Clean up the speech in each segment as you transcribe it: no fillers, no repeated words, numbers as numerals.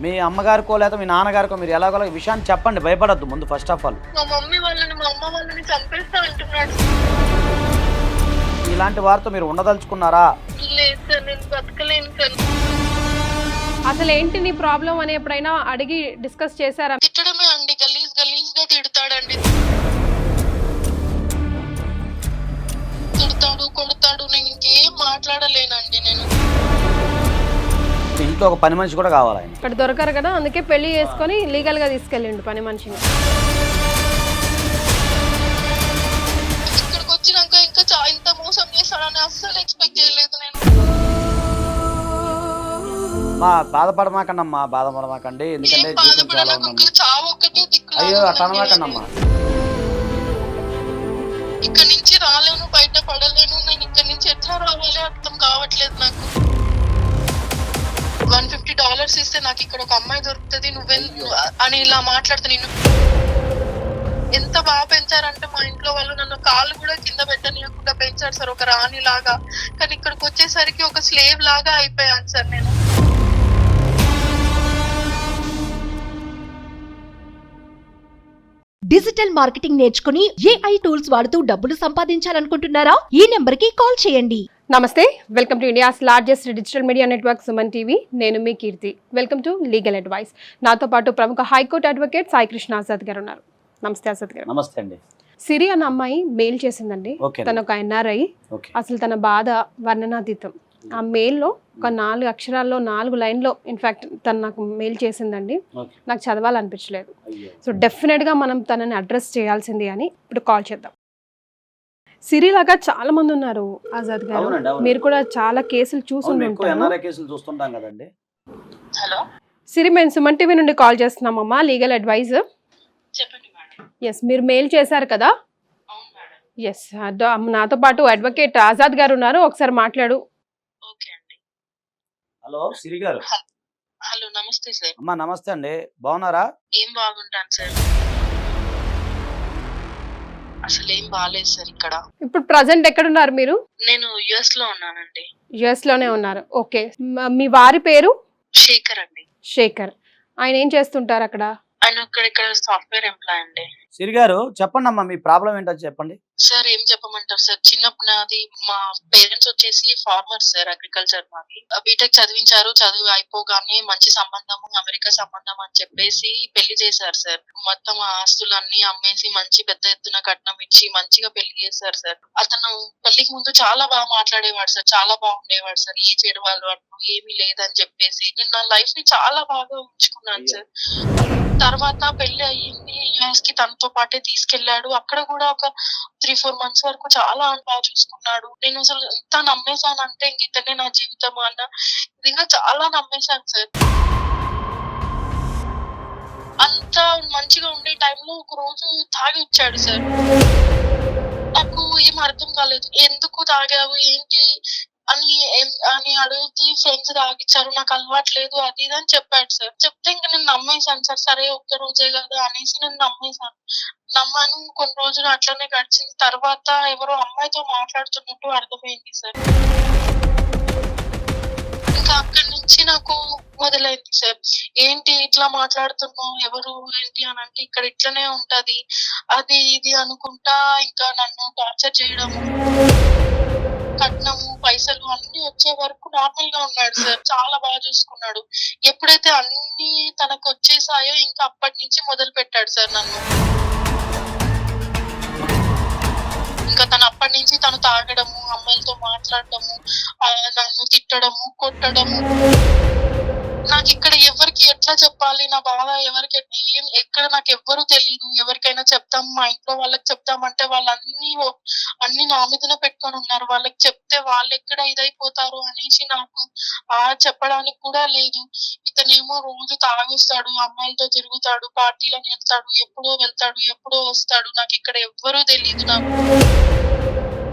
మీ అమ్మగారికో లేదా మీ నాన్నగారికో మీరు ఎలాగోలా ఈ విషయాన్ని చెప్పండి, భయపడద్దు ముందు ఫస్ట్ ఆఫ్ ఆల్. మా మమ్మీ వాళ్ళని మా అమ్మ వాళ్ళని చంపేస్తా అంటున్నాడు. ఇలాంటి వారితో మీరు ఉండదలుచుకున్నారా? లేదు సార్, నేను బతకలేను సార్. అసలు ఏంటి నీ ప్రాబ్లం అని ఎప్పుడైనా అడిగి డిస్కస్ చేశారా? తిట్టడమే అండి, గలీజ్ గా తిడతాడండి. తిడతాడు, కొడతాడు. నేను ఇంకేం మాట్లాడలేనండి. నేను ఇంట్లో ఒక పని మనిషి కూడా కావాలి ఆయన. ఇక్కడ దొరకరు కదా, అందుకే పెళ్లి చేసుకొని లీగల్ గా తీసుకెళ్ళిండు పని మనిషిని. ఇక్కడికి వచ్చినాక ఇంకా ఇంత మోసం చేస్తాడని అస్సలు ఎక్స్పెక్ట్ చేయలేదు నేను. బాధపడమాకండి, ఎందుకంటే జీవితం చాలా ఉందమ్మా. చావు ఒక్కటే దిక్కు. అయ్యో అట్లా అనమాకండమ్మా. ఇక్కడ నుంచి రాలేను, బయట పడలేను. నేను ఇక్కడ నుంచి ఎట్లా రావాలి అర్థం కావట్లేదు నాకు. $150 ఇస్తే నాకు ఇక్కడ ఒక అమ్మాయి దొరుకుతుంది, అని ఇలా మాట్లాడుతా. నేను ఎంత బాగా పెంచారంటే మా ఇంట్లో వాళ్ళు నన్ను కాళ్ళు కూడా కింద పెట్టనీయకుండా పెంచారు సార్, ఒక రాణి లాగా. కానీ ఇక్కడికి వచ్చేసరికి ఒక స్లేవ్ లాగా అయిపోయాను సార్ నేను. డిజిటల్ మార్కెటింగ్ నేర్చుకుని ఏఐ టూల్స్ వాడుతూ డబ్బులు సంపాదించాలనుకుంటున్నారా? ఈ నెంబర్ కి కాల్ చేయండి. నమస్తే, welcome to India's largest digital media network Suman TV. నేను మీ Keerthi. Welcome to legal advice. నాతో పాటు ప్రముఖ హైకోర్టు అడ్వకేట్ సాయి కృష్ణ ఆజాద్ గారు ఉన్నారు. నమస్తే ఆజాద్ గారు. నమస్తే అండి. సిరి అన్న అమ్మాయి మెయిల్ చేసిందండి. తన ఒక ఎన్ఆర్ఐ. అసలు తన బాధ వర్ణనాతీతం. ఆ మెయిల్లో ఒక 4 అక్షరాల్లో 4 లైన్లో ఇన్ఫాక్ట్ తను నాకు మెయిల్ చేసిందండి. నాకు చదవాలనిపించలేదు. సో డెఫినెట్గా మనం తనని అడ్రస్ చేయాల్సింది అని ఇప్పుడు కాల్ చేద్దాం. సిరి లాగా చాలా మంది ఉన్నారు ఆజాద్ గారు, మీరు కూడా చాలా కేసులు చూస్తుంటాం కదండి. హలో సిరి, మేము సుమన్ టీవీ నుండి కాల్ చేస్తున్నామమ్మా, లీగల్ అడ్వైజ్. చెప్పండి మేడం. ఎస్, మీరు మెయిల్ చేశారు కదా. అవును మేడం. ఎస్, నాతో పాటు అడ్వకేట్ ఆజాద్ గారు ఉన్నారు, ఒకసారి మాట్లాడు. ఓకే అండి. హలో సిరి గారు. హలో, నమస్తే సార్. అమ్మా నమస్తే అండి, బాగున్నారా? ఏం బాగుంటాను సార్, అసలు ఏం బాగాలేదు సార్. ఇక్కడ ఇప్పుడు ప్రజెంట్ ఎక్కడున్నారు మీరు? నేను యుఎస్ లో ఉన్నానండి. యుఎస్ లోనే ఉన్నారు. ఓకే, మీ వారి పేరు? శేఖర్ అండి. శేఖర్. ఆయన ఏం చేస్తుంటారు అక్కడ? ఆయన ఇక్కడ సాఫ్ట్వేర్ ఎంప్లాయ్ అండి. సిరి గారు చెప్పండి అమ్మా, మీ ప్రాబ్లం ఏంటో చెప్పండి. సార్ ఏం చెప్పమంటారు సార్, చిన్నప్పుడు నాది మా పేరెంట్స్ వచ్చేసి ఫార్మర్ సార్, అగ్రికల్చర్ మాది. బీటెక్ చదివించారు, చదువు అయిపోగానే మంచి సంబంధము, అమెరికా సంబంధం అని చెప్పేసి పెళ్లి చేశారు సార్. మొత్తం ఆ ఆస్తులన్నీ అమ్మేసి మంచి పెద్ద ఎత్తున కట్నం ఇచ్చి మంచిగా పెళ్లి చేశారు సార్. అతను పెళ్లికి ముందు చాలా బాగా మాట్లాడేవాడు సార్, చాలా బాగుండేవాడు సార్. ఏ చెడు వాళ్ళు ఏమీ లేదని చెప్పేసి నేను నా లైఫ్ ని చాలా బాగా ఉంచుకున్నాను సార్. తర్వాత పెళ్లి అయ్యింది, యుఎస్ కి తనతో పాటే తీసుకెళ్లాడు. అక్కడ కూడా ఒక 3-4 months వరకు చాలా బాగా చూసుకున్నాడు. నేను అసలు ఎంత నమ్మేశానంటే ఇంక ఇతనే నా జీవితం అన్న విధంగా చాలా నమ్మేశాను సార్. అంత మంచిగా ఉండే టైంలో ఒక రోజు తాగి వచ్చాడు సార్. నాకు ఏం అర్థం కాలేదు, ఎందుకు తాగావు ఏంటి అని అడిగితే ఫ్రెండ్స్ తాగిచ్చారు, నాకు అలవాట్లేదు అది ఇది అని చెప్పాడు సార్. చెప్తే ఇంక నేను నమ్మేశాను సార్. సరే ఒక్క రోజే కదా అనేసి నేను నమ్మాను. కొన్ని రోజులు అట్లనే గడిచింది. తర్వాత ఎవరో అమ్మాయితో మాట్లాడుతున్నట్టు అర్థమైంది సార్. ఇంకా అక్కడి నుంచి నాకు మొదలైంది సార్, ఏంటి ఇట్లా మాట్లాడుతున్నావు, ఎవరు ఏంటి అని అంటే ఇక్కడ ఇట్లనే ఉంటది అది ఇది అనుకుంటా ఇంకా నన్ను టార్చర్ చేయడము, కట్నము పైసలు అన్ని వచ్చే వరకు నార్మల్ గా ఉన్నాడు సార్. చాలా బాగా చూసుకున్నాడు. ఎప్పుడైతే అన్ని తనకు వచ్చేసాయో ఇంకా అప్పటి నుంచి మొదలు పెట్టాడు సార్ నన్ను. ఇంకా తను అప్పటి నుంచి తను తాగడము, అమ్మాయిలతో మాట్లాడటము, నన్ను తిట్టడము, కొట్టడము. నాకు ఇక్కడ ఎవరికి ఎట్లా చెప్పాలి, నా బాధ ఎవరికి ఎక్కడ నాకు ఎవ్వరు తెలియదు. ఎవరికైనా చెప్తాం, మా ఇంట్లో వాళ్ళకి చెప్తామంటే వాళ్ళు అన్ని నా మీదనే పెట్టుకొని ఉన్నారు. వాళ్ళకి చెప్తే వాళ్ళు ఎక్కడ ఇదైపోతారు అనేసి నాకు చెప్పడానికి కూడా లేదు. ఇతనేమో రోజు తాగొస్తాడు, అమ్మాయిలతో తిరుగుతాడు, పార్టీలను వెళ్తాడు, ఎప్పుడో వెళ్తాడు, ఎప్పుడో వస్తాడు. నాకు ఇక్కడ ఎవ్వరూ తెలియదు. నాకు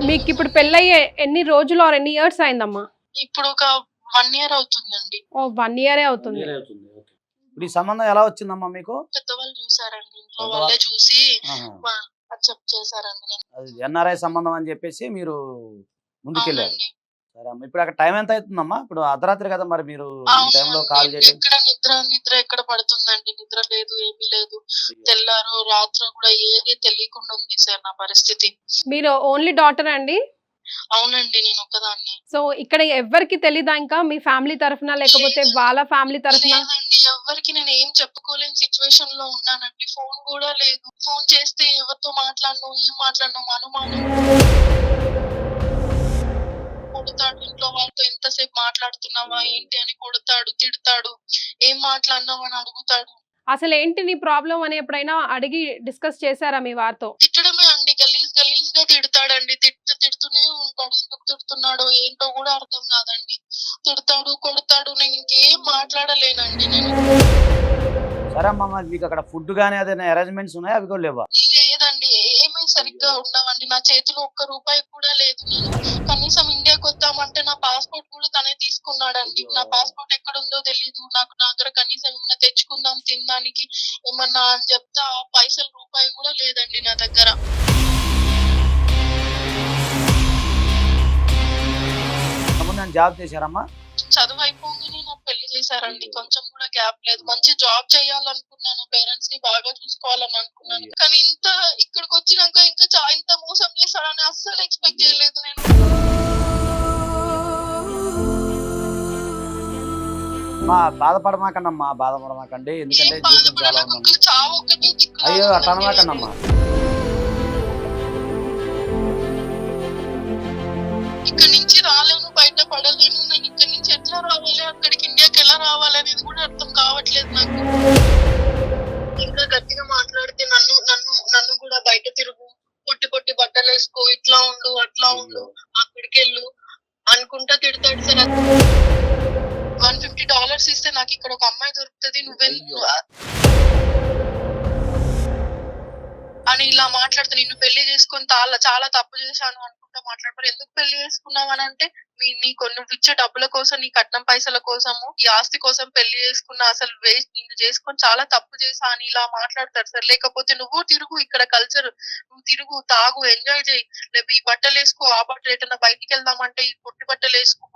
మీకు ఇప్పుడు పెళ్ళయ్యే ఎన్ని రోజులు ఆర్ ఎన్ని ఇయర్స్ అయిందమ్మా? ఇప్పుడు ఒక 1 year అవుతుందండి. ఓ 1 year అవుతుంది. ఇప్పుడు ఈ సంబంధం ఎలా వచ్చిందమ్మా మీకు? పెద్దవాళ్ళు చూసారండి, ఇంట్లో వాళ్ళే చూసి యాక్సెప్ట్ చేశారండి. అది ఎన్ఆర్ఐ సంబంధం అని చెప్పేసి మీరు ముందుకెళ్ళారు. సరే అమ్మ, ఇప్పుడు అక్కడ టైం ఎంత అవుతుందమ్మా? ఇప్పుడు అర్ధరాత్రి కదా, మరి మీరు ఈ టైంలో కాల్ అవునండి. చేయడం? ఎక్కడ నిద్ర ఎక్కడ పడుతుందండి, నిద్ర లేదు ఏమీ లేదు. తెల్లారు రాత్రి కూడా ఏది తెలియకుండా ఉంది సార్ నా పరిస్థితి. మీరు ఓన్లీ డాటర్ అండి? అవునండి, నేను ఒక్కదాన్ని. సో ఇక్కడ ఎవరికి తెలీదా ఇంకా మీ ఫ్యామిలీ తరఫున, లేకపోతే వాళ్ళ ఫ్యామిలీ తరఫున? లేదండి, ఎవరికి నేను ఏం చెప్పుకోలేని సిచ్యువేషన్ లో ఉన్నానండి. ఫోన్ కూడా లేదు. ఫోన్ చేస్తే ఎవరితో మాట్లాడను, ఏం మాట్లాడను, అనుమానం కొడతాడు. ఇంట్లో వాళ్ళతో ఎంతసేపు మాట్లాడుతున్నావా ఏంటి అని కొడతాడు, తిడతాడు. ఏం మాట్లాడినావు అని అడుగుతాడు. అసలు ఏంటి నీ ప్రాబ్లం అని ఎప్పుడైనా అడిగి డిస్కస్ చేశారా మీ వారితో? తిట్టడమే అండి, గలీజ్ గా తిడతాడండి. తిడుతూనే ఉంటాడు. ఎందుకు తిడుతున్నాడో ఏంటో కూడా అర్థం కాదండి. తిడతాడు, కొడతాడు. నేను ఇంకేం మాట్లాడలేనండి. నేను సరే అమ్మా, మరి మీకు అక్కడ ఫుడ్ కానీ ఏదైనా అరేంజ్మెంట్స్ ఉన్నాయా? అవి కూడా లేవా? లేదండి, ఏమీ సరిగ్గా ఉండవండి. నా చేతిలో ఒక్క రూపాయి కూడా లేదు. నేను కనీసం ఇండియాకి వద్దామంటే నా పాస్పోర్ట్ కూడా తనే తీసుకున్నాడండి. నా పాస్పోర్ట్ ఎక్కడ ఉందో తెలీదు. నాకు నా దగ్గర కనీసం ఏమన్నా తెచ్చుకుందాం తినడానికి ఏమన్నా అని చెప్తే ఆ పైసలు రూపాయి కూడా లేదండి నా దగ్గర. నేను జాబ్ చేశారమ్మా? చదువు అయిపోగానే నాకు పెళ్లి చేశారండి. కొంచెం కూడా గ్యాప్ లేదు. మంచి జాబ్ చేయాలనుకున్నాను, పేరెంట్స్ ని బాగా చూసుకోవాలని అనుకున్నాను. కానీ ఇక్కడికి వచ్చినాక ఇంకా ఇంత మోసం చేశాడని అస్సలు ఎక్స్పెక్ట్ చేయలేదు నేను. బాధపడమాకండి అమ్మా, బాధపడమాకండి. ఎందుకంటే ఏం జీవితం చాలా బాధపడాలి, ఉందమ్మా. చావు ఒకటి దిక్కు. అయ్యో అట్లా అనమాకండి అమ్మా. ఇక్కడ నుంచి రాలేను, బయట పడలేను. నేను ఇక్కడ నుంచి ఎట్లా రావాలి, అక్కడికి ఇండియాకి ఎలా రావాలి అనేది కూడా అర్థం కావట్లేదు నాకు. ఇంకా గట్టిగా మాట్లాడితే నన్ను కూడా బయట తిరుగు, పొట్టి బట్టలు వేసుకో, ఇట్లా ఉండు అట్లా ఉండు, అక్కడికి వెళ్ళు అనుకుంటా తిడతాడు సార్. $150 ఇస్తే నాకు ఇక్కడ ఒక అమ్మాయి దొరుకుతుంది, నువ్వెళ్ళు అని ఇలా మాట్లాడితే, నిన్ను పెళ్లి చేసుకొని చాలా తప్పు చేశాను అనుకుంటా మాట్లాడతారు. ఎందుకు పెళ్లి చేసుకున్నావు అని అంటే, నువ్వు ఇచ్చే డబ్బుల కోసం, నీ కట్నం పైసల కోసము, ఈ ఆస్తి కోసం పెళ్లి చేసుకున్నా, అసలు వేస్ట్, నిన్ను చేసుకొని చాలా తప్పు చేశా అని ఇలా మాట్లాడతారు సార్. లేకపోతే నువ్వు తిరుగు, ఇక్కడ కల్చర్, నువ్వు తిరుగు, తాగు, ఎంజాయ్ చేయి, లేకపోతే ఈ బట్టలు వేసుకో, ఆ బట్టలు ఎటన్నా బయటికి వెళ్దామంటే ఈ పొట్టి బట్టలు వేసుకో,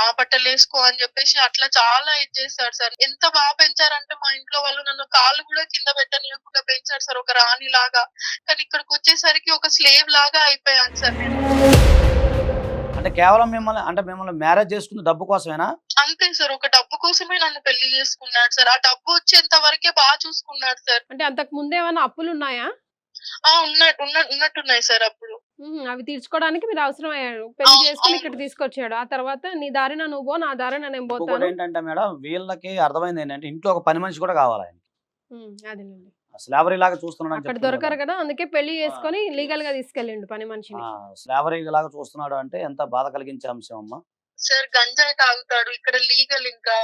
ఆ బట్టలు వేసుకో అని చెప్పేసి అట్లా చాలా ఇది చేస్తారు సార్. ఎంత బాగా పెంచారంటే మా ఇంట్లో వాళ్ళు నన్ను కాళ్ళు కూడా కింద పెట్టనీయకుండా పెంచారు సార్, ఒక రాణి లాగా. కానీ ఇక్కడికి వచ్చేసరికి ఒక స్లేవ్ లాగా అయిపోయాను సార్ నేను. అంటే కేవలం మిమ్మల్ని మ్యారేజ్ చేసుకున్న డబ్బు కోసమేనా? అంతే సార్, ఒక డబ్బు కోసమే నన్ను పెళ్లి చేసుకున్నాడు సార్. ఆ డబ్బు వచ్చేంత వరకే బాగా చూసుకున్నాడు సార్. అంటే అంతకు ముందు ఏమైనా అప్పులు ఉన్నాయా? ఉన్నట్టున్నాయి సార్ అప్పుడు. అవి తీర్చుకోవడానికి మీరు అవసరం అయ్యాడు, పెళ్లి చేసుకుని ఇక్కడ తీసుకొచ్చాడు. ఆ తర్వాత నీ దారిన నువ్వు పో, నా దారిన నేను పోతాను. ఏంటంటే మేడం, వీళ్ళకి అర్థమైంది ఏంటంటే ఇంట్లో ఒక పని మనిషి కూడా కావాలి ఆయన. అదేనండి, స్లావరీ లాగా చూస్తున్నాడు అక్కడ దొరకరు కదా, అందుకే పెళ్లి చేసుకొని లీగల్ గా తీసుకెళ్ళిండు పని మనిషిని. స్లావరీ లాగా చూస్తున్నాడు అంటే ఎంత బాధ కలిగించే అంశం అమ్మా. సార్ గంజాయి తాగుతాడు, ఇక్కడ లీగల్, ఇంకా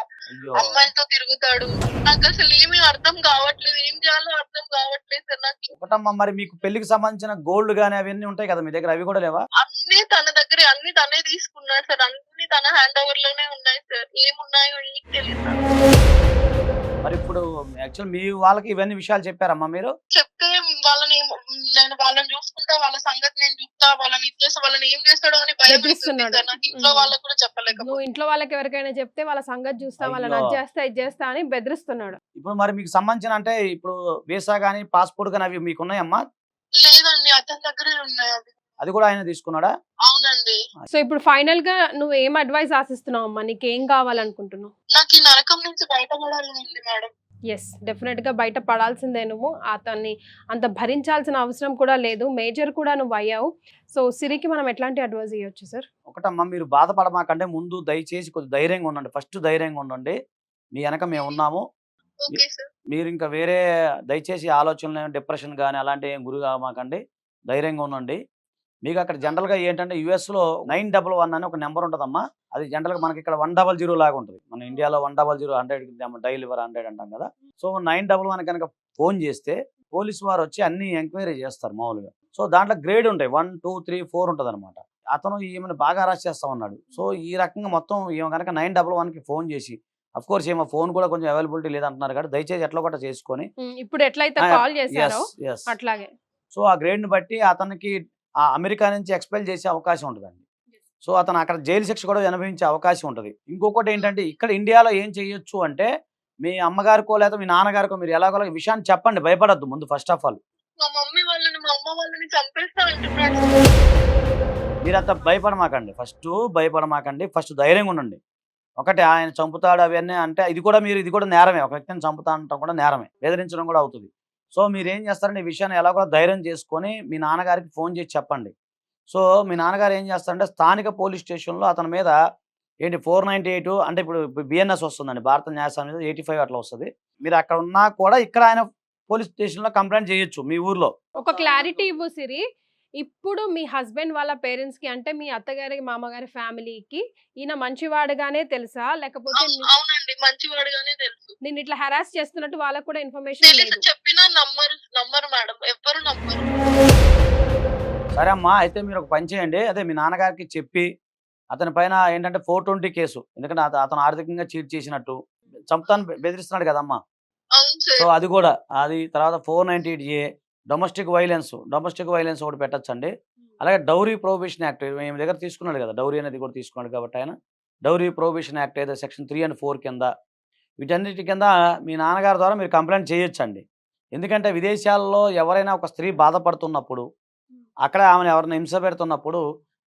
అమ్మాయిలతో తిరుగుతాడు. నాకు అసలు ఏమీ అర్థం కావట్లేదు, ఏం చేయాలో అర్థం కావట్లేదు సార్ నాకు. ఒకటమ్మా, మరి మీకు పెళ్లికి సంబంధించిన గోల్డ్ గానీ అవన్నీ ఉంటాయి కదా మీ దగ్గర, అవి కూడా లేవా? అన్ని తన దగ్గర, అన్ని తనే తీసుకున్నాడు సార్. అన్ని తన హ్యాండ్ ఓవర్ లోనే ఉన్నాయి సార్. ఏమున్నాయో నీకు తెలియదు. మరి ఇప్పుడు యాక్చువల్ మీ వాళ్ళకి ఇవన్నీ విషయాలు చెప్పారమ్మా మీరు? చెప్తే వాళ్ళని చూసుకుంటా, వాళ్ళ సంగతి నేను చూస్తా, వాళ్ళని ఇచ్చేసి వాళ్ళని ఏం చేస్తాడో అని భయం వేస్తుంది సార్. నాకు ఇంట్లో వాళ్ళకి కూడా చెప్పలేకపోతే. నువ్వు ఇంట్లో వాళ్ళకి ఎవరికైనా చెప్తే వాళ్ళ సంగతి చూస్తా, వాళ్ళని అది చేస్తా ఇది చేస్తా అని బెదిరిస్తున్నాడు. ఇప్పుడు మరి మీకు సంబంధించిన అంటే ఇప్పుడు వీసా గానీ పాస్పోర్ట్ గానీ అవి మీకు ఉన్నాయమ్మా? లేదండి, అతని దగ్గరే ఉన్నాయి అవి. అది కూడా ఆయన తీసుకున్నాడా? అవునండి. సో ఇప్పుడు ఫైనల్ గా నువ్వు ఏం అడ్వైస్ ఆశిస్తున్నావు అమ్మా? నీకేం కావాలనుకుంటున్నావు? నాకు ఈ నరకం నుంచి బయటపడాలని ఉంది మేడం. ఎస్, డెఫినెట్ గా బయట పడాల్సిందే. నువ్వు అతన్ని అంత భరించాల్సిన అవసరం కూడా లేదు, మేజర్ కూడా నువ్వు అయ్యావు. సో సిరికి మనం ఎట్లాంటి అడ్వైస్ ఇవ్వచ్చు సార్? ఒకటమ్మా, మీరు బాధపడమాకంటే ముందు దయచేసి కొద్దిగా ధైర్యంగా ఉండండి. ఫస్ట్ ధైర్యంగా ఉండండి, మీ వెనక మేము ఉన్నాము. మీరు ఇంకా వేరే దయచేసి ఆలోచనలు, డిప్రెషన్ కానీ అలాంటి ఏం గురి కామాకండి, ధైర్యంగా ఉండండి. మీకు అక్కడ జనరల్గా ఏంటంటే యుఎస్లో 911 అని ఒక నెంబర్ ఉంటుందమ్మా. అది జనరల్గా మనకి ఇక్కడ 100 లాగా ఉంటుంది. మన ఇండియాలో 100 100 డైల్ 100 అంటాం కదా. సో 911 కనుక ఫోన్ చేస్తే పోలీసు వారు వచ్చి అన్ని ఎంక్వైరీ చేస్తారు మామూలుగా. సో దాంట్లో గ్రేడ్ ఉంటాయి, 1 2 3 4 ఉంటుంది అనమాట. అతను ఈమెను బాగా అరెస్ట్ చేస్తా ఉన్నాడు. సో ఈ రకంగా మొత్తం ఈమె కనుక 911కి ఫోన్ చేసి, అఫ్ కోర్స్ ఏమో ఫోన్ కూడా కొంచెం అవైలబిలిటీ లేదంటున్నారు కాబట్టి దయచేసి ఎట్లా కూడా చేసుకొని ఇప్పుడు ఎట్లయితే కాల్ చేశారో అట్లాగే. సో ఆ గ్రేడ్ ని బట్టి అతనికి ఆ అమెరికా నుంచి ఎక్స్పెల్ చేసే అవకాశం ఉంటుందండి. సో అతను అక్కడ జైలు శిక్ష కూడా అనుభవించే అవకాశం ఉంటుంది. ఇంకొకటి ఏంటంటే ఇక్కడ ఇండియాలో ఏం చేయొచ్చు అంటే మీ అమ్మగారికో లేదా మీ నాన్నగారికో మీరు ఎలాగోలా ఈ విషయాన్ని చెప్పండి, భయపడద్దు ముందు ఫస్ట్ ఆఫ్ ఆల్. మా మమ్మీ వాళ్ళని మా అమ్మ వాళ్ళని చంపేస్తా అంటున్నాడు. మీరు అంత భయపడమాకండి, ఫస్ట్ ధైర్యంగా ఉండండి. ఒకటి ఆయన చంపుతాడు అవన్నీ అంటే ఇది కూడా నేరమే, ఒక వ్యక్తిని చంపుతా అంటాం కూడా నేరమే, బెదిరించడం కూడా అవుతుంది. సో మీరు ఏం చేస్తారంటే ఈ విషయాన్ని ఎలా కూడా ధైర్యం చేసుకొని మీ నాన్నగారికి ఫోన్ చేసి చెప్పండి. సో మీ నాన్నగారు ఏం చేస్తారంటే స్థానిక పోలీస్ స్టేషన్లో అతని మీద ఏంటి 498 అంటే ఇప్పుడు బిఎన్ఎస్ వస్తుందండి, భారత న్యాయస్థానం మీద 85 అట్లా వస్తుంది. మీరు అక్కడ ఉన్నా కూడా ఇక్కడ ఆయన పోలీస్ స్టేషన్లో కంప్లైంట్ చేయొచ్చు మీ ఊర్లో. ఒక క్లారిటీ ఇవ్వు సిరి. ఇప్పుడు మీ హస్బెండ్ వాళ్ళ పేరెంట్స్ కి అంటే మీ అత్తగారి మామగారి ఫ్యామిలీకి ఈయన మంచివాడుగానే తెలుసా, లేకపోతే అవునండి మంచివాడుగానే తెలుసు. నేను ఇట్లా హెరాస్ చేస్తున్నట్టు వాళ్ళకు కూడా ఇన్ఫర్మేషన్ తెలుసు, లేదు? చెప్పినా నమ్మరు మేడం, ఎవ్వరు నమ్మరు. సరే అమ్మా, అయితే మీరు ఒక పని చేయండి, అదే మీ నాన్నగారికి చెప్పి అతని పైన ఏంటంటే 420 కేసు, ఎందుకంటే అతను ఆర్థికంగా చీట్ చేసినట్టు చంపుతాను బెదిరిస్తున్నాడు కదమ్మా. అవును సో సార్. అది కూడా, అది తర్వాత 498A డొమెస్టిక్ వైలెన్స్ ఒకటి పెట్టచ్చండి. అలాగే డౌరీ ప్రొహిబిషన్ యాక్ట్ మేము దగ్గర తీసుకున్నాడు కదా, డౌరీ అనేది కూడా తీసుకున్నాడు కాబట్టి ఆయన డౌరీ ప్రొహిబిషన్ యాక్ట్ ఏదో సెక్షన్ 3 and 4 కింద వీటన్నిటి కింద మీ నాన్నగారి ద్వారా మీరు కంప్లైంట్ చేయొచ్చండి. ఎందుకంటే విదేశాల్లో ఎవరైనా ఒక స్త్రీ బాధపడుతున్నప్పుడు, అక్కడ ఆమెను ఎవరైనా హింస పెడుతున్నప్పుడు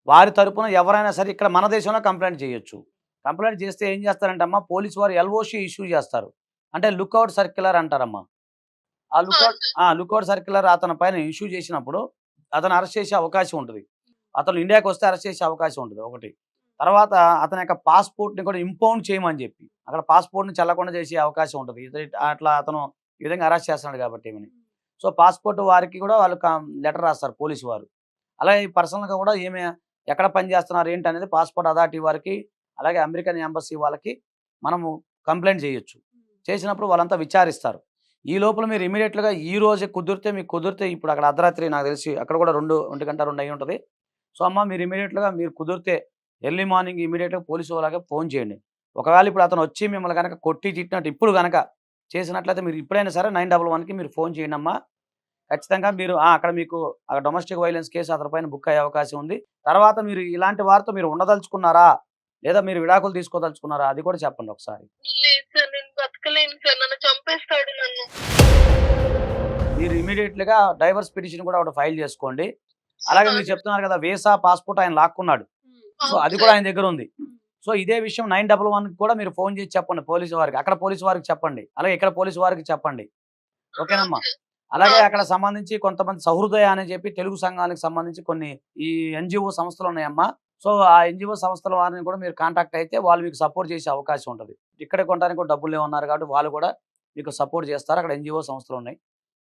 వారి తరపున ఎవరైనా సరే ఇక్కడ మన దేశంలో కంప్లైంట్ చేయొచ్చు. కంప్లైంట్ చేస్తే ఏం చేస్తారంటే అమ్మా, పోలీసు వారు LOC ఇష్యూ చేస్తారు, అంటే లుక్అవుట్ సర్క్యులర్ అంటారమ్మా. ఆ లుక్అవుట్ సర్క్యులర్ అతని పైన ఇష్యూ చేసినప్పుడు అతను అరెస్ట్ చేసే అవకాశం ఉంటుంది. అతను ఇండియాకి వస్తే అరెస్ట్ చేసే అవకాశం ఉంటుంది ఒకటి. తర్వాత అతని యొక్క పాస్పోర్ట్ని కూడా ఇంపౌండ్ చేయమని చెప్పి అక్కడ పాస్పోర్ట్ని చెల్లకుండా చేసే అవకాశం ఉంటుంది. అట్లా అతను ఈ విధంగా అరెస్ట్ చేస్తున్నాడు కాబట్టి ఏమని. సో పాస్పోర్ట్ వారికి కూడా వాళ్ళు లెటర్ రాస్తారు పోలీసు వారు. అలాగే పర్సనల్గా కూడా ఏమి ఎక్కడ పని చేస్తున్నారు ఏంటి అనేది పాస్పోర్ట్ అథారిటీ వారికి, అలాగే అమెరికన్ ఎంబసీ వాళ్ళకి మనము కంప్లైంట్ చేయొచ్చు. చేసినప్పుడు వాళ్ళంతా విచారిస్తారు. ఈ లోపల మీరు ఇమీడియట్గా ఈ రోజే కుదిరితే ఇప్పుడు అక్కడ అర్ధరాత్రి నాకు తెలిసి అక్కడ కూడా 1 గంట 2 అయి ఉంటుంది. సో అమ్మ మీరు ఇమీడియట్గా మీరు కుదిరితే ఎర్లీ మార్నింగ్ ఇమీడియట్గా పోలీసు వాళ్ళకి ఫోన్ చేయండి. ఒకవేళ ఇప్పుడు అతను వచ్చి మిమ్మల్ని కనుక కొట్టి తిట్టినట్టు ఇప్పుడు కనుక చేసినట్లయితే మీరు ఇప్పుడైనా సరే 911కి మీరు ఫోన్ చేయండి అమ్మా. ఖచ్చితంగా మీరు అక్కడ మీకు డొమెస్టిక్ వైలెన్స్ కేసు అతని పైన బుక్ అయ్యే అవకాశం ఉంది. తర్వాత మీరు ఇలాంటి వారితో మీరు ఉండదలుచుకున్నారా లేదా మీరు విడాకులు తీసుకోదలుచుకున్నారా అది కూడా చెప్పండి ఒకసారి. లేదు సార్, నేను బతకలేను సార్, నన్ను చంపేస్తాడు నన్ను. మీరు ఇమీడియట్గా డైవర్స్ పిటిషన్ కూడా ఒకటి ఫైల్ చేసుకోండి. అలాగే మీరు చెప్తున్నారు కదా వీసా పాస్పోర్ట్ ఆయన లాక్కున్నాడు, సో అది కూడా ఆయన దగ్గర ఉంది. సో ఇదే విషయం 911కి కూడా మీరు ఫోన్ చేసి చెప్పండి పోలీసు వారికి, అక్కడ పోలీసు వారికి చెప్పండి, అలాగే ఇక్కడ పోలీసు వారికి చెప్పండి. ఓకేనమ్మా. అలాగే అక్కడ సంబంధించి కొంతమంది సహృదయ అని చెప్పి తెలుగు సంఘానికి సంబంధించి కొన్ని ఈ NGO సంస్థలు ఉన్నాయమ్మా. సో ఆ NGO సంస్థల వారిని కూడా మీరు కాంటాక్ట్ అయితే వాళ్ళు మీకు సపోర్ట్ చేసే అవకాశం ఉంటుంది. ఇక్కడ కొనడానికి కూడా డబ్బులు ఏమన్నారు కాబట్టి వాళ్ళు కూడా మీకు సపోర్ట్ చేస్తారు. అక్కడ NGO సంస్థలు ఉన్నాయి,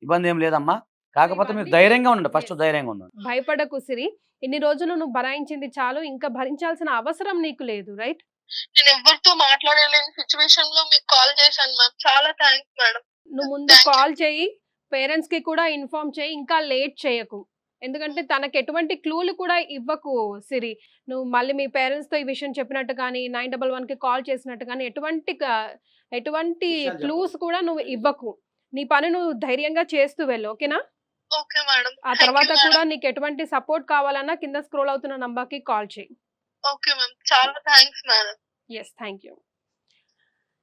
ఇబ్బంది ఏం లేదమ్మా. కాకపోతే మీరు ధైర్యంగా ఉండండి, ఫస్ట్ ధైర్యంగా ఉండండి. భయపడకు సిరి. ఇన్ని రోజులు నువ్వు భరాయించింది చాలు, ఇంకా భరించాల్సిన అవసరం నీకు లేదు. రైట్? నేను ఎవరితో మాట్లాడలేని సిచ్యువేషన్ లో మీకు కాల్ చేశాను మ్యామ్, చాలా థ్యాంక్స్ మేడం. నువ్వు ముందు కాల్ చేయి, పేరెంట్స్ కి కూడా ఇన్ఫార్మ్ చేయి, ఇంకా లేట్ చేయకు. ఎందుకంటే తనకు ఎటువంటి క్లూలు కూడా ఇవ్వకు సిరి. నువ్వు మళ్ళీ మీ పేరెంట్స్ తో ఈ విషయం చెప్పినట్టు కానీ 911కి కాల్ చేసినట్టు కానీ ఎటువంటి క్లూస్ కూడా నువ్వు ఇవ్వకు. నీ పని నువ్వు ధైర్యంగా చేస్తూ వెళ్ళు. ఓకేనా? Okay madam. ఆ తర్వాత కూడా నీకు ఎటువంటి సపోర్ట్ కావాలన్నా కింద స్క్రోల్ అవుతున్న నంబర్ కి కాల్ చేయి. ఓకే మ్యామ్, చాలా thanks madam. Yes, thank you.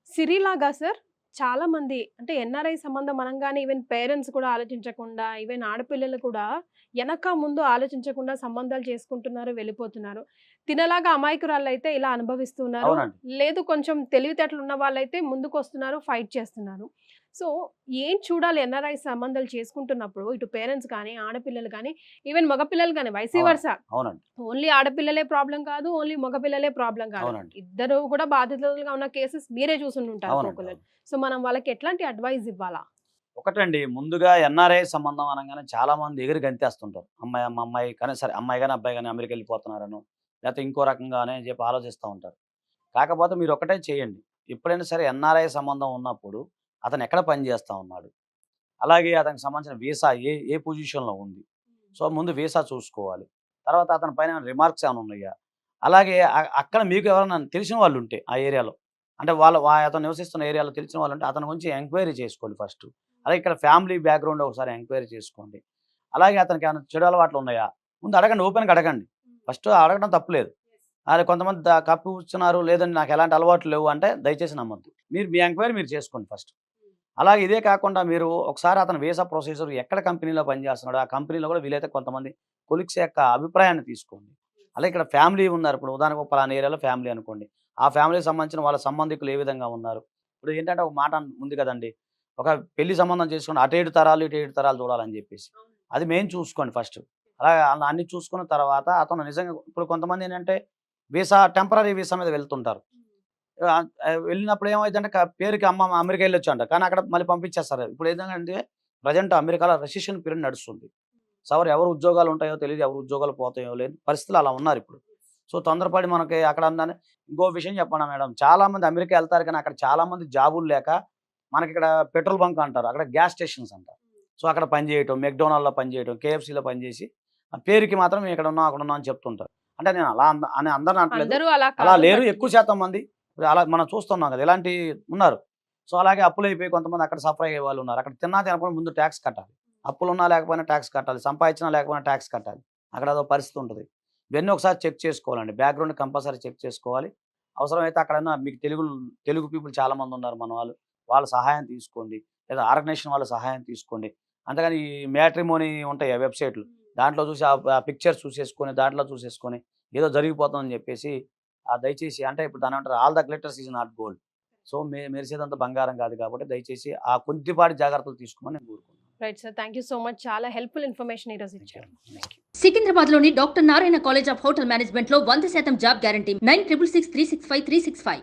సిరిలాగా సార్ చాలా మంది అంటే NRI సంబంధం అనగానే ఈవెన్ పేరెంట్స్ కూడా ఆలోచించకుండా, ఈవెన్ ఆడపిల్లలు కూడా వెనక ముందు ఆలోచించకుండా సంబంధాలు చేసుకుంటున్నారు, వెళ్ళిపోతున్నారు. తినలాగా అమాయకురాళ్ళు అయితే ఇలా అనుభవిస్తున్నారు, లేదు కొంచెం తెలివితేటలు ఉన్న వాళ్ళైతే ముందుకు వస్తున్నారు, ఫైట్ చేస్తున్నారు. సో ఏం చూడాలి NRI సంబంధాలు చేసుకుంటున్నప్పుడు, ఇటు పేరెంట్స్ కానీ ఆడపిల్లలు కానీ ఈవెన్ మగపిల్లలు కానీ వైసీ వర్సా. ఓన్లీ ఆడపిల్లలే ప్రాబ్లం కాదు, ఓన్లీ మగపిల్లలే ప్రాబ్లం కాదు, ఇద్దరు కూడా బాధితులుగా ఉన్న కేసెస్ మీరే చూసుంటారు. సో మనం వాళ్ళకి ఎట్లాంటి అడ్వైజ్ ఇవ్వాలా? ఒకటండి, ముందుగా NRI సంబంధం అనగానే చాలా మంది ఎగిరి గంతేస్తుంటారు. అమ్మాయి కానీ సరే, అమ్మాయి కానీ అబ్బాయి కానీ అమెరికా వెళ్ళిపోతున్నారను లేకపోతే ఇంకో రకంగానే అని చెప్పి ఆలోచిస్తూ ఉంటారు. కాకపోతే మీరు ఒకటే చేయండి, ఎప్పుడైనా సరే NRI సంబంధం ఉన్నప్పుడు అతను ఎక్కడ పని చేస్తూ ఉన్నాడు, అలాగే అతనికి సంబంధించిన వీసా ఏ పొజిషన్లో ఉంది. సో ముందు వీసా చూసుకోవాలి. తర్వాత అతని పైన రిమార్క్స్ ఏమైనా ఉన్నాయా, అలాగే అక్కడ మీకు ఎవరైనా తెలిసిన వాళ్ళు ఉంటే ఆ ఏరియాలో, అంటే అతను నివసిస్తున్న ఏరియాలో తెలిసిన వాళ్ళు ఉంటే అతని గురించి ఎంక్వైరీ చేసుకోండి ఫస్ట్. అలాగే ఇక్కడ ఫ్యామిలీ బ్యాక్గ్రౌండ్ ఒకసారి ఎంక్వైరీ చేసుకోండి. అలాగే అతనికి ఏమైనా చెడు అలవాట్లు ఉన్నాయా ముందు అడగండి, ఓపెన్గా అడగండి. ఫస్ట్ అడగడం తప్పులేదు, అది కొంతమంది కప్పిస్తున్నారు, లేదండి నాకు ఎలాంటి అలవాట్లు లేవు అంటే దయచేసి నమ్మొద్దు. మీరు మీ ఎంక్వైరీ మీరు చేసుకోండి ఫస్ట్. అలాగే ఇదే కాకుండా మీరు ఒకసారి అతను వీసా ప్రొసీజర్ ఎక్కడ కంపెనీలో పనిచేస్తున్నాడో ఆ కంపెనీలో కూడా వీలైతే కొంతమంది కొలీగ్స్ యొక్క అభిప్రాయాన్ని తీసుకోండి. అలాగే ఇక్కడ ఫ్యామిలీ ఉన్నారు, ఇప్పుడు ఉదాహరణకు పలానా ఏరియాలో ఫ్యామిలీ అనుకోండి, ఆ ఫ్యామిలీకి సంబంధించిన వాళ్ళ సంబంధికులు ఏ విధంగా ఉన్నారు. ఇప్పుడు ఏంటంటే ఒక మాట ఉంది కదండి, ఒక పెళ్లి సంబంధం చేసుకుని అటు 7 తరాలు ఇటు 7 తరాలు చూడాలని చెప్పేసి, అది మెయిన్ చూసుకోండి ఫస్ట్. అలాగే అన్ని చూసుకున్న తర్వాత అతను నిజంగా ఇప్పుడు కొంతమంది ఏంటంటే టెంపరరీ వీసా మీద వెళ్తుంటారు. వెళ్ళినప్పుడు ఏమైందంటే పేరుకి అమ్మ అమెరికా వెళ్ళొచ్చు అంట, కానీ అక్కడ మళ్ళీ పంపించేస్తారు. ఇప్పుడు ఏంటంటే ప్రజెంట్ అమెరికాలో రెసిషన్ పీరియడ్ నడుస్తుంది. సో ఎవరు ఉద్యోగాలు ఉంటాయో తెలియదు, ఎవరు ఉద్యోగాలు పోతాయో లేదు, పరిస్థితులు అలా ఉన్నారు ఇప్పుడు. సో తొందరపడి మనకి అక్కడ ఉందని ఇంకో విషయం చెప్పండి మేడం, చాలామంది అమెరికా వెళ్తారు కానీ అక్కడ చాలామంది జాబులు లేక మనకి ఇక్కడ పెట్రోల్ బంక్ అంటారు, అక్కడ గ్యాస్ స్టేషన్స్ అంటారు. సో అక్కడ పనిచేయటం, మెక్డొనాల్డ్లో పనిచేయటం, కేఎఫ్సీలో పనిచేసి ఆ పేరుకి మాత్రం ఇక్కడ ఉన్నాం అక్కడ ఉన్నాం అని చెప్తుంటారు. అంటే నేను అలా అని అందరిని అనట్లేదు, అలా లేరు, ఎక్కువ శాతం మంది అలా మనం చూస్తున్నాం కదా, ఇలాంటి ఉన్నారు. సో అలాగే అప్పులు అయిపోయి కొంతమంది అక్కడ సఫర్ అయ్యే వాళ్ళు ఉన్నారు. అక్కడ తినకుండా ముందు ట్యాక్స్ కట్టాలి, అప్పులు ఉన్నా లేకపోయినా ట్యాక్స్ కట్టాలి, సంపాదించినా లేకపోయినా ట్యాక్స్ కట్టాలి. అక్కడ అదో పరిస్థితి ఉంటుంది. ఇవన్నీ ఒకసారి చెక్ చేసుకోవాలండి, బ్యాక్గ్రౌండ్ కంపల్సరీ చెక్ చేసుకోవాలి. అవసరమైతే అక్కడన్నా మీకు తెలుగు పీపుల్ చాలామంది ఉన్నారు మన వాళ్ళు, వాళ్ళ సహాయం తీసుకోండి, లేదా ఆర్గనైజేషన్ వాళ్ళ సహాయం తీసుకోండి. అంతేగాని ఈ మ్యాట్రిమోనీ ఉంటాయి ఆ వెబ్సైట్లు, దాంట్లో చూసి ఆ పిక్చర్స్ చూసేసుకొని దాంట్లో చూసేసుకొని ఏదో జరిగిపోతుందని చెప్పేసి దయచేసి, అంటే ఇప్పుడు దాని అంటారు all the glitters is not gold. So మెరిసేదంతా బంగారం కాదు కాబట్టి దయచేసి ఆ కొద్దిపాటి జాగ్రత్తలు తీసుకోమని నేను కోరుకుంటున్నాను. Right sir, thank you so much, చాలా హెల్ప్ఫుల్ ఇన్ఫర్మేషన్ ఈరోజు ఇచ్చారు. సికింద్రాబాద్ లోని doctor Narayana college of hotel management లో 100% జాబ్ గ్యారంటీ 9663653653.